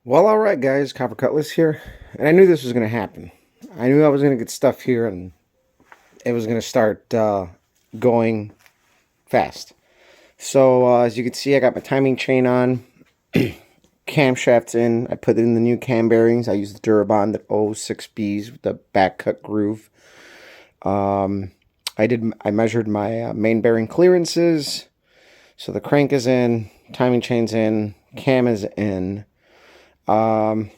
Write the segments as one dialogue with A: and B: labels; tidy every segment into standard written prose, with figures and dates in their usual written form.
A: Well, all right, guys. Copper Cutlass here, and I knew this was going to happen. I knew I was going to get stuff here, and it was going to start going fast. So, as you can see, I got my timing chain on, camshafts in. I put in the new cam bearings. I used the Durabond 06Bs with the back cut groove. I measured my main bearing clearances. So the crank is in, timing chain's in, cam is in. I'll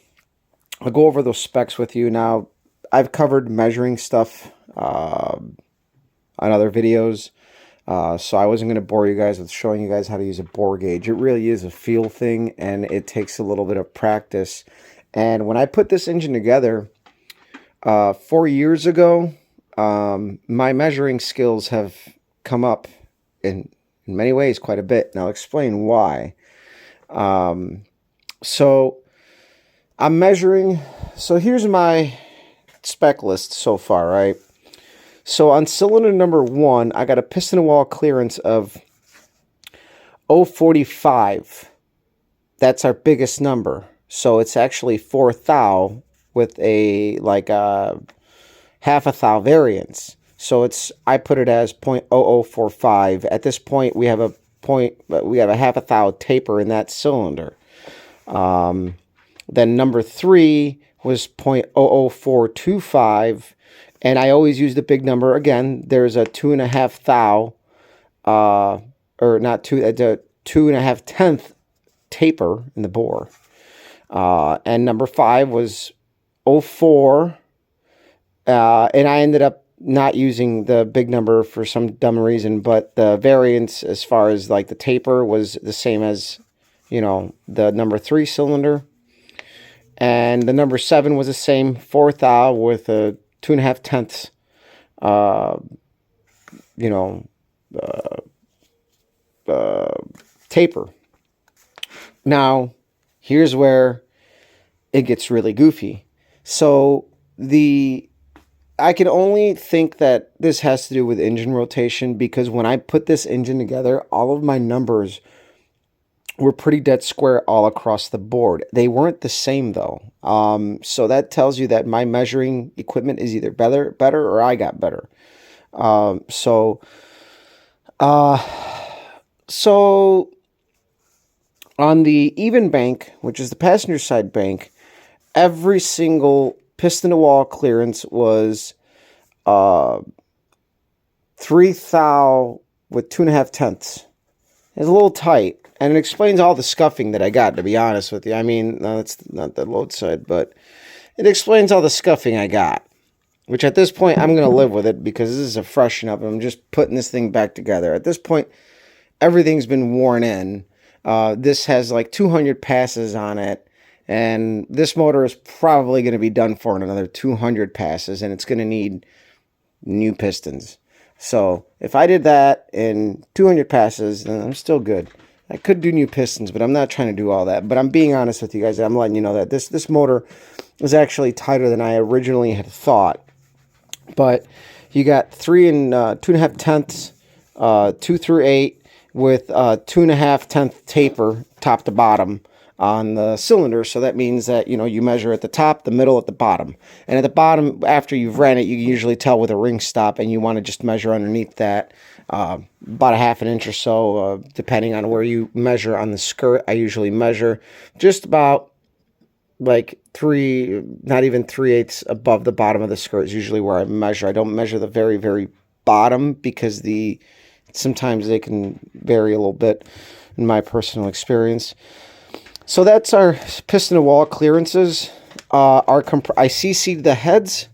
A: go over those specs with you. Now, I've covered measuring stuff on other videos, so I wasn't going to bore you guys with showing you guys how to use a bore gauge. It really is a feel thing, and it takes a little bit of practice. And when I put this engine together 4 years ago, my measuring skills have come up in many ways quite a bit, and I'll explain why. So I'm measuring. So here's my spec list so far, right? So on cylinder number 1, I got a piston wall clearance of 0.45. That's our biggest number. So it's actually 4 thou with a half a thou variance. So I put it as 0.0045. At this point, we have a half a thou taper in that cylinder. Then number 3 was 0.00425, and I always use the big number. Again, there's a 2.5 thou, or not two, a 2.5 tenth taper in the bore. And number 5 was 0.04, and I ended up not using the big number for some dumb reason, but the variance as far as like the taper was the same as, the number 3 cylinder. And the number 7 was the same, 4 thou with a 2.5 tenths, taper. Now, here's where it gets really goofy. So I can only think that this has to do with engine rotation, because when I put this engine together, all of my numbers were pretty dead square all across the board. They weren't the same though. So that tells you that my measuring equipment is either better or I got better. So on the even bank, which is the passenger side bank, every single piston to wall clearance was 3 thou with 2.5 tenths. It's a little tight. And it explains all the scuffing that I got, to be honest with you. I mean, no, it's not the load side, but it explains all the scuffing I got. Which at this point, I'm going to live with it because this is a freshen up. I'm just putting this thing back together. At this point, everything's been worn in. This has like 200 passes on it. And this motor is probably going to be done for in another 200 passes. And it's going to need new pistons. So if I did that in 200 passes, then I'm still good. I could do new pistons, but I'm not trying to do all that. But I'm being honest with you guys. I'm letting you know that this motor was actually tighter than I originally had thought. But you got 3 and 2.5 tenths, 2 through 8, with 2.5 tenth taper top to bottom on the cylinder. So that means that, you measure at the top, the middle, at the bottom. And at the bottom, after you've ran it, you can usually tell with a ring stop, and you want to just measure underneath that. About a half an inch or so, depending on where you measure on the skirt. I usually measure just about like not even 3/8 above the bottom of the skirt is usually where I measure. I don't measure the very, very bottom because sometimes they can vary a little bit in my personal experience. So that's our piston to wall clearances. I CC'd the heads.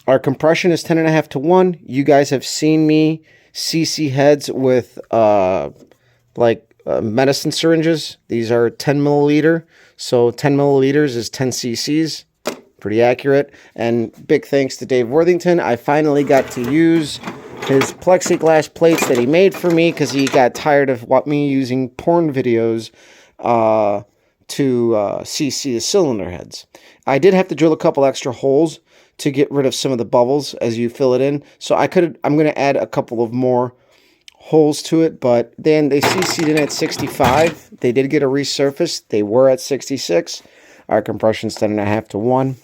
A: Our compression is 10.5 to 1. You guys have seen me CC heads with medicine syringes. These are 10 milliliter. So 10 milliliters is 10 cc's. Pretty accurate. And big thanks to Dave Worthington. I finally got to use his plexiglass plates that he made for me because he got tired of me using porn videos to CC the cylinder heads. I did have to drill a couple extra holes to get rid of some of the bubbles as you fill it in. So I'm going to add a couple of more holes to it, but then they CC'd in at 65. They did get a resurface. They were at 66. Our compression's 10.5 to 1,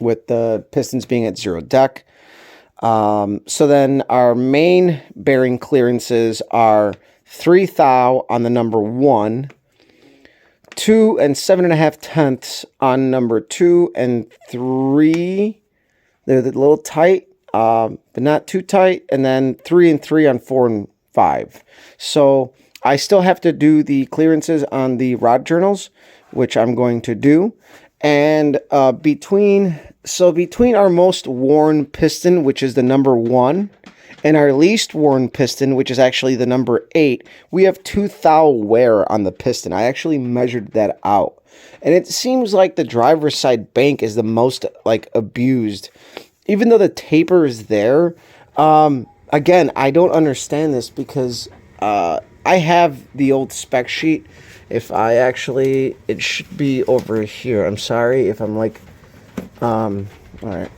A: with the pistons being at 0 deck. So then our main bearing clearances are 3 thou on the number 1, 2 and 7.5 tenths on number 2 and 3. They're a little tight, but not too tight. And then 3 and 3 on 4 and 5. So I still have to do the clearances on the rod journals, which I'm going to do. And between our most worn piston, which is the number 1, and our least worn piston, which is actually the number 8, we have 2 thou wear on the piston. I actually measured that out. And it seems like the driver's side bank is the most like abused. Even though the taper is there, again, I don't understand this because I have the old spec sheet. If I actually, it should be over here. I'm sorry if I'm like, all right.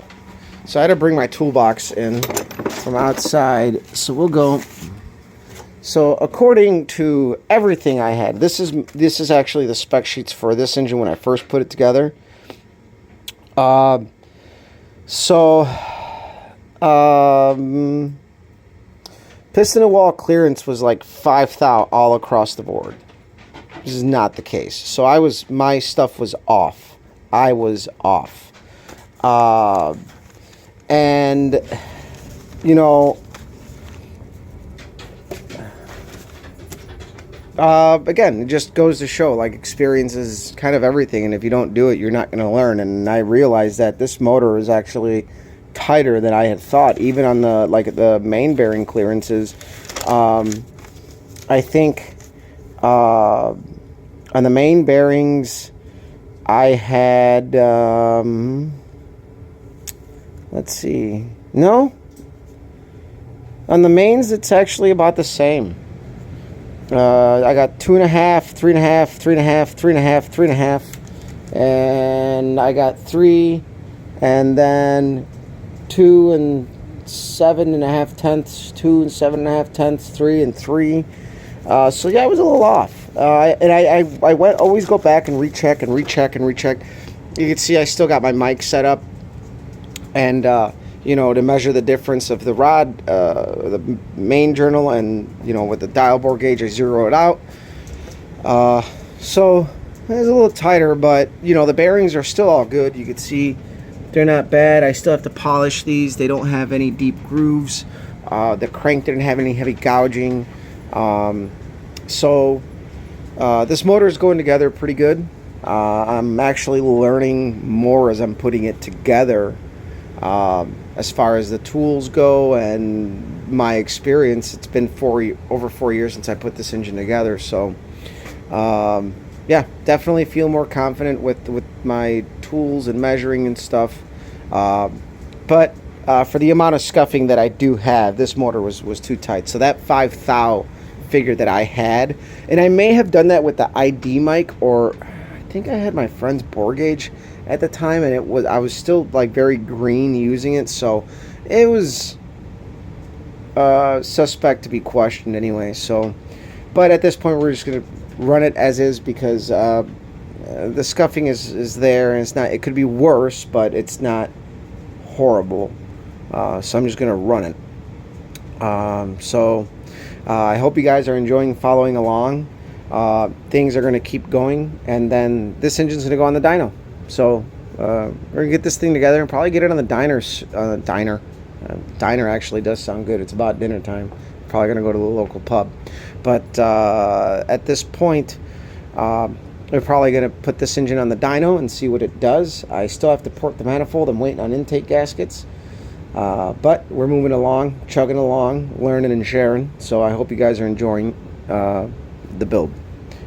A: So I had to bring my toolbox in from outside. So we'll go. So according to everything I had, this is actually the spec sheets for this engine when I first put it together. Piston and wall clearance was like 5 thou all across the board. This is not the case. So my stuff was off. I was off. And, you know, again, it just goes to show, like, experience is kind of everything. And if you don't do it, you're not going to learn. And I realized that this motor is actually tighter than I had thought, even on the main bearing clearances. I think on the main bearings I had let's see, no, on the mains it's actually about the same. I got 2.5, 3.5, 3.5, 3.5, 3.5, and I got 3, and then 2 and 7.5 tenths, 2 and 7.5 tenths, 3 and 3. So yeah, I was a little off. And I always go back and recheck and recheck and recheck. You can see I still got my mic set up, and you know, to measure the difference of the rod, the main journal, and you know, with the dial bore gauge, I zero it out. So it's a little tighter, but you know, the bearings are still all good. You can see they're not bad. I still have to polish these. They don't have any deep grooves. The crank didn't have any heavy gouging. So this motor is going together pretty good. I'm actually learning more as I'm putting it together, as far as the tools go and my experience. It's been over 4 years since I put this engine together, so yeah, definitely feel more confident with my tools and measuring and stuff. But for the amount of scuffing that I do have, this motor was too tight. So that 5 thou figure that I had, and I may have done that with the ID mic, or I think I had my friend's bore gauge at the time, and I was still like very green using it, so it was suspect to be questioned anyway. So, but at this point we're just gonna run it as is, because the scuffing is there, and it could be worse, but it's not horrible. So I'm just gonna run it. I hope you guys are enjoying following along. Things are going to keep going, and then this engine's going to go on the dyno. So we're going to get this thing together and probably get it on the diner. Diner actually does sound good. It's about dinner time. Probably going to go to the local pub. But at this point, we're probably going to put this engine on the dyno and see what it does. I still have to port the manifold. I'm waiting on intake gaskets. But we're moving along, chugging along, learning and sharing. So I hope you guys are enjoying the build.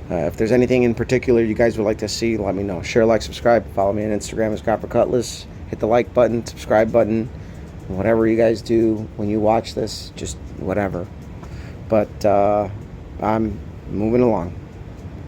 A: If there's anything in particular you guys would like to see, let me know. Share, like, subscribe. Follow me on Instagram as Copper Cutlass. Hit the like button, subscribe button, whatever you guys do when you watch this, just whatever. But I'm moving along.